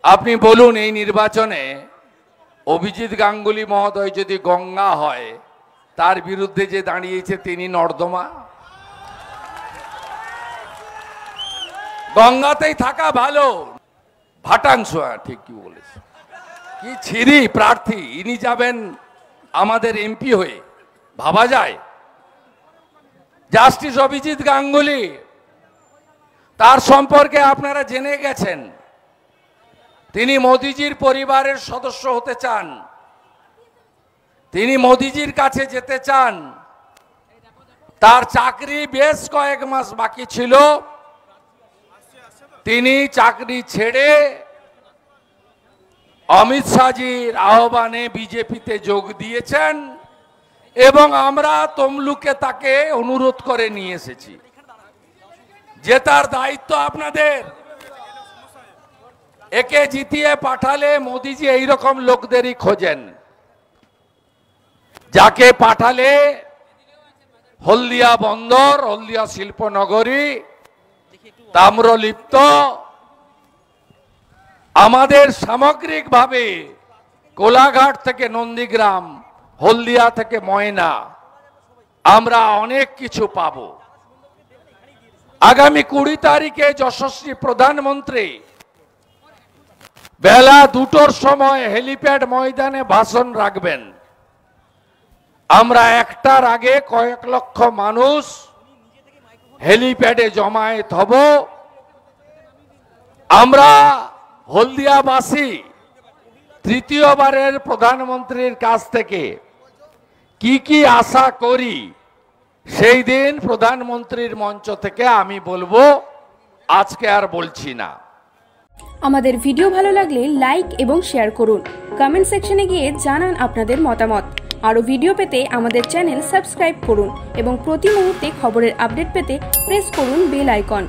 আপনি বলুন এই নির্বাচনে অভিজিৎ গাঙ্গুলি মহোদয় যদি গঙ্গা হয়, তার বিরুদ্ধে যে দাঁড়িয়েছে তিনি নর্দমা। গঙ্গাতেই থাকা ভালো। ভাটাংশ, ঠিক কি বলেছে, কি ছিরি প্রার্থী, ইনি যাবেন আমাদের এমপি হয়ে, ভাবা যায়? জাস্টিস অভিজিৎ গাঙ্গুলি, তার সম্পর্কে আপনারা জেনে গেছেন, তিনি মোদিজির পরিবারের সদস্য হতে চান, তিনি মোদিজির কাছে যেতে চান। তার চাকরি বেশ কয়েক মাস বাকি ছিল, তিনি চাকরি ছেড়ে অমিত শাহজির আহ্বানে বিজেপিতে যোগ দিয়েছেন এবং আমরা তমলুকে তাকে অনুরোধ করে নিয়ে এসেছি। জেতার দায়িত্ব আপনাদের। একে জিতিয়ে পাঠালে মোদিজি এইরকম লোকদেরই খোঁজেন, যাকে পাঠালে হলদিয়া বন্দর, হলদিয়া শিল্পনগরী, তাম্রলিপ্ত, আমাদের সামগ্রিকভাবে কোলাঘাট থেকে নন্দীগ্রাম, হলদিয়া থেকে ময়না, আমরা অনেক কিছু পাব। আগামী 20 তারিখে যশস্বী প্রধানমন্ত্রী বেলা 2টোর সময় হেলিপ্যাড ময়দানে ভাষণ রাখবেন। আমরা 1টার আগে কয়েক লক্ষ মানুষ হেলিপ্যাডে জমায়েত হব। আমরা হলদিয়াবাসী তৃতীয়বারের প্রধানমন্ত্রীর কাছ থেকে কি কি আশা করি, সেই দিন প্রধানমন্ত্রীর মঞ্চ থেকে আমি বলবো, আজকে আর বলছি না। আমাদের ভিডিও ভালো লাগলে লাইক এবং শেয়ার করুন। কমেন্ট সেকশনে গিয়ে জানান আপনাদের মতামত। আরও ভিডিও পেতে আমাদের চ্যানেল সাবস্ক্রাইব করুন এবং প্রতি মুহূর্তে খবরের আপডেট পেতে প্রেস করুন বেল আইকন।